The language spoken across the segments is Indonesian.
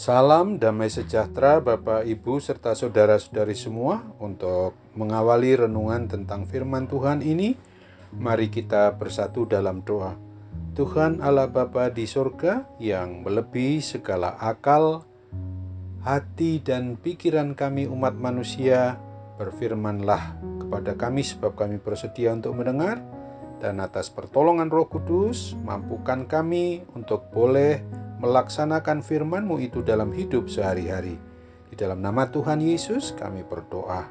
Salam damai sejahtera Bapak, Ibu, serta saudara-saudari semua. Untuk mengawali renungan tentang firman Tuhan ini, mari kita bersatu dalam doa. Tuhan Allah Bapa di sorga yang melebihi segala akal, hati dan pikiran kami umat manusia, berfirmanlah kepada kami sebab kami bersedia untuk mendengar, dan atas pertolongan Roh Kudus, mampukan kami untuk boleh melaksanakan firman-Mu itu dalam hidup sehari-hari. Di dalam nama Tuhan Yesus kami berdoa.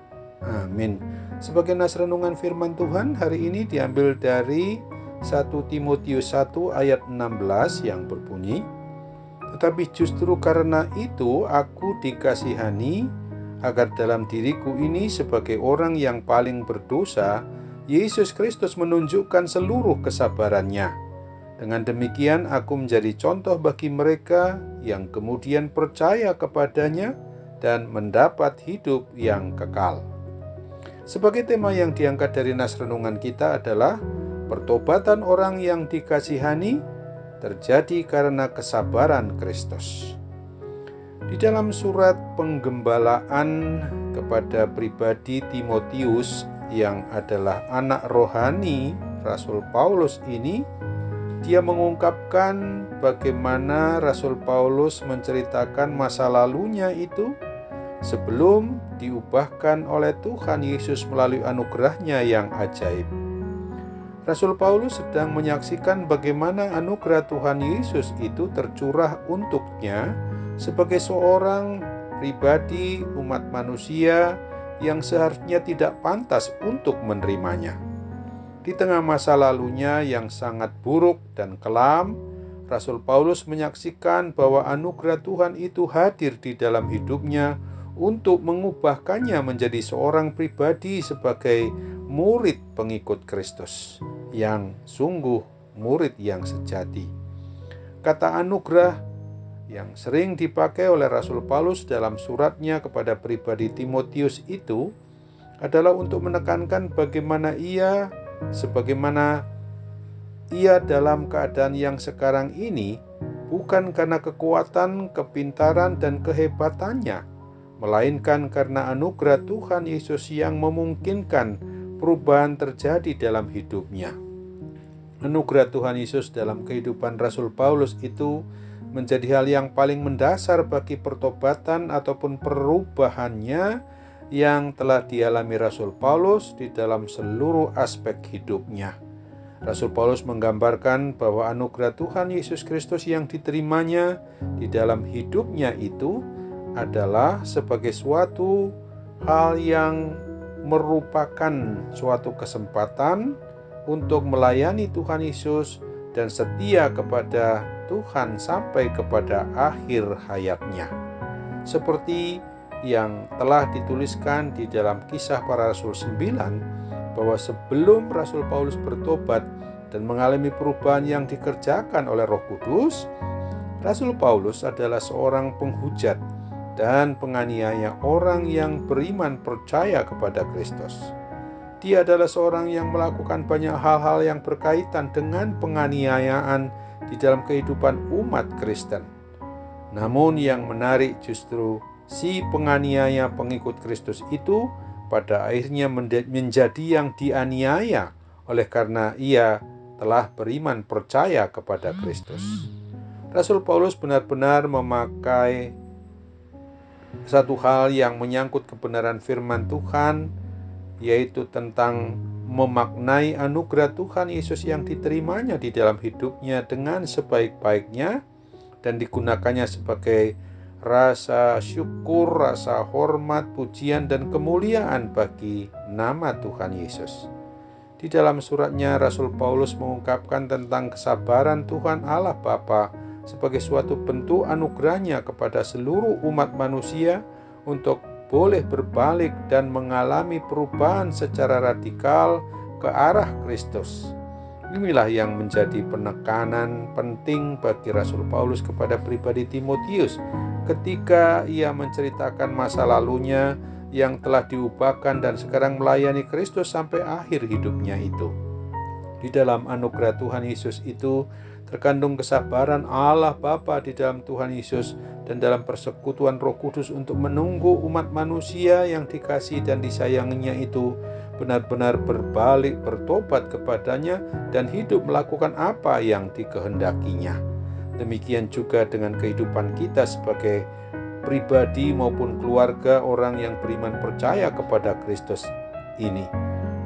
Amin. Sebagai nas renungan firman Tuhan hari ini diambil dari 1 Timotius 1 ayat 16 yang berbunyi, "Tetapi justru karena itu aku dikasihani, agar dalam diriku ini sebagai orang yang paling berdosa, Yesus Kristus menunjukkan seluruh kesabarannya. Dengan demikian aku menjadi contoh bagi mereka yang kemudian percaya kepadanya dan mendapat hidup yang kekal." Sebagai tema yang diangkat dari nas renungan kita adalah pertobatan orang yang dikasihani terjadi karena kesabaran Kristus. Di dalam surat penggembalaan kepada pribadi Timotius yang adalah anak rohani Rasul Paulus ini, dia mengungkapkan bagaimana Rasul Paulus menceritakan masa lalunya itu sebelum diubahkan oleh Tuhan Yesus melalui anugerahnya yang ajaib. Rasul Paulus sedang menyaksikan bagaimana anugerah Tuhan Yesus itu tercurah untuknya sebagai seorang pribadi umat manusia yang seharusnya tidak pantas untuk menerimanya. Di tengah masa lalunya yang sangat buruk dan kelam, Rasul Paulus menyaksikan bahwa anugerah Tuhan itu hadir di dalam hidupnya untuk mengubahkannya menjadi seorang pribadi sebagai murid pengikut Kristus, yang sungguh murid yang sejati. Kata anugerah yang sering dipakai oleh Rasul Paulus dalam suratnya kepada pribadi Timotius itu adalah untuk menekankan bagaimana ia dalam keadaan yang sekarang ini bukan karena kekuatan, kepintaran, dan kehebatannya, melainkan karena anugerah Tuhan Yesus yang memungkinkan perubahan terjadi dalam hidupnya. Anugerah Tuhan Yesus dalam kehidupan Rasul Paulus itu menjadi hal yang paling mendasar bagi pertobatan ataupun perubahannya yang telah dialami Rasul Paulus di dalam seluruh aspek hidupnya. Rasul Paulus menggambarkan bahwa anugerah Tuhan Yesus Kristus yang diterimanya di dalam hidupnya itu adalah sebagai suatu hal yang merupakan suatu kesempatan untuk melayani Tuhan Yesus dan setia kepada Tuhan sampai kepada akhir hayatnya. Seperti yang telah dituliskan di dalam Kisah Para Rasul 9, bahwa sebelum Rasul Paulus bertobat dan mengalami perubahan yang dikerjakan oleh Roh Kudus, Rasul Paulus adalah seorang penghujat dan penganiaya orang yang beriman percaya kepada Kristus. Dia adalah seorang yang melakukan banyak hal-hal yang berkaitan dengan penganiayaan di dalam kehidupan umat Kristen. Namun yang menarik justru si penganiaya pengikut Kristus itu pada akhirnya menjadi yang dianiaya oleh karena ia telah beriman percaya kepada Kristus. Rasul Paulus benar-benar memakai satu hal yang menyangkut kebenaran firman Tuhan, yaitu tentang memaknai anugerah Tuhan Yesus yang diterimanya di dalam hidupnya dengan sebaik-baiknya dan digunakannya sebagai rasa syukur, rasa hormat, pujian, dan kemuliaan bagi nama Tuhan Yesus. Di dalam suratnya, Rasul Paulus mengungkapkan tentang kesabaran Tuhan Allah Bapa sebagai suatu bentuk anugerahnya kepada seluruh umat manusia untuk boleh berbalik dan mengalami perubahan secara radikal ke arah Kristus. Inilah yang menjadi penekanan penting bagi Rasul Paulus kepada pribadi Timotius ketika ia menceritakan masa lalunya yang telah diubahkan dan sekarang melayani Kristus sampai akhir hidupnya itu. Di dalam anugerah Tuhan Yesus itu terkandung kesabaran Allah Bapa di dalam Tuhan Yesus dan dalam persekutuan Roh Kudus untuk menunggu umat manusia yang dikasihi dan disayanginya itu benar-benar berbalik, bertobat kepadanya dan hidup melakukan apa yang dikehendakinya. Demikian juga dengan kehidupan kita sebagai pribadi maupun keluarga orang yang beriman percaya kepada Kristus ini.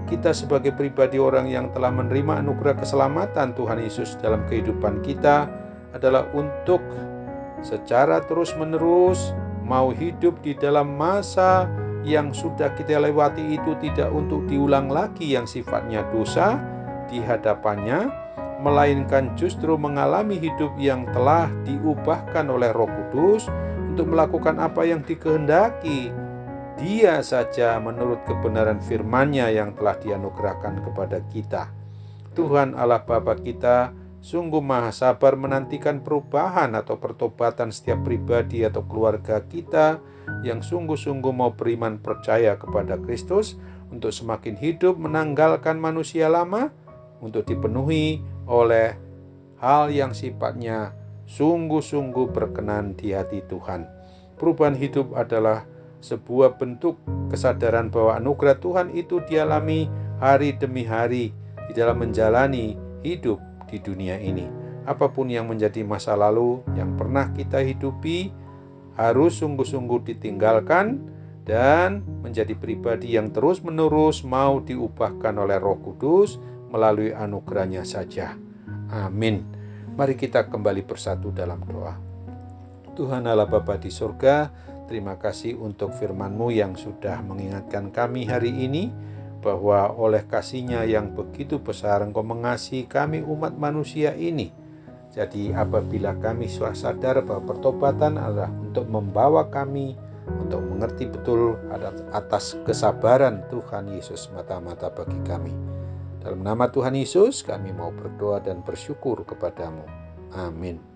Kita sebagai pribadi orang yang telah menerima anugerah keselamatan Tuhan Yesus dalam kehidupan kita adalah untuk secara terus-menerus mau hidup di dalam masa yang sudah kita lewati itu tidak untuk diulang lagi yang sifatnya dosa di hadapannya, melainkan justru mengalami hidup yang telah diubahkan oleh Roh Kudus untuk melakukan apa yang dikehendaki Dia saja menurut kebenaran firman-Nya yang telah dianugerahkan kepada kita. Tuhan Allah Bapa kita sungguh maha sabar menantikan perubahan atau pertobatan setiap pribadi atau keluarga kita yang sungguh-sungguh mau beriman percaya kepada Kristus untuk semakin hidup menanggalkan manusia lama untuk dipenuhi oleh hal yang sifatnya sungguh-sungguh berkenan di hati Tuhan. Perubahan hidup adalah sebuah bentuk kesadaran bahwa anugerah Tuhan itu dialami hari demi hari di dalam menjalani hidup di dunia ini. Apapun yang menjadi masa lalu yang pernah kita hidupi harus sungguh-sungguh ditinggalkan dan menjadi pribadi yang terus-menerus mau diubahkan oleh Roh Kudus melalui anugerah-Nya saja. Amin. Mari kita kembali bersatu dalam doa. Tuhan Allah Bapa di surga, terima kasih untuk firman-Mu yang sudah mengingatkan kami hari ini bahwa oleh kasih-Nya yang begitu besar Engkau mengasihi kami umat manusia ini. Jadi apabila kami sadar bahwa pertobatan adalah untuk membawa kami untuk mengerti betul atas kesabaran Tuhan Yesus mata-mata bagi kami. Dalam nama Tuhan Yesus kami mau berdoa dan bersyukur kepadamu. Amin.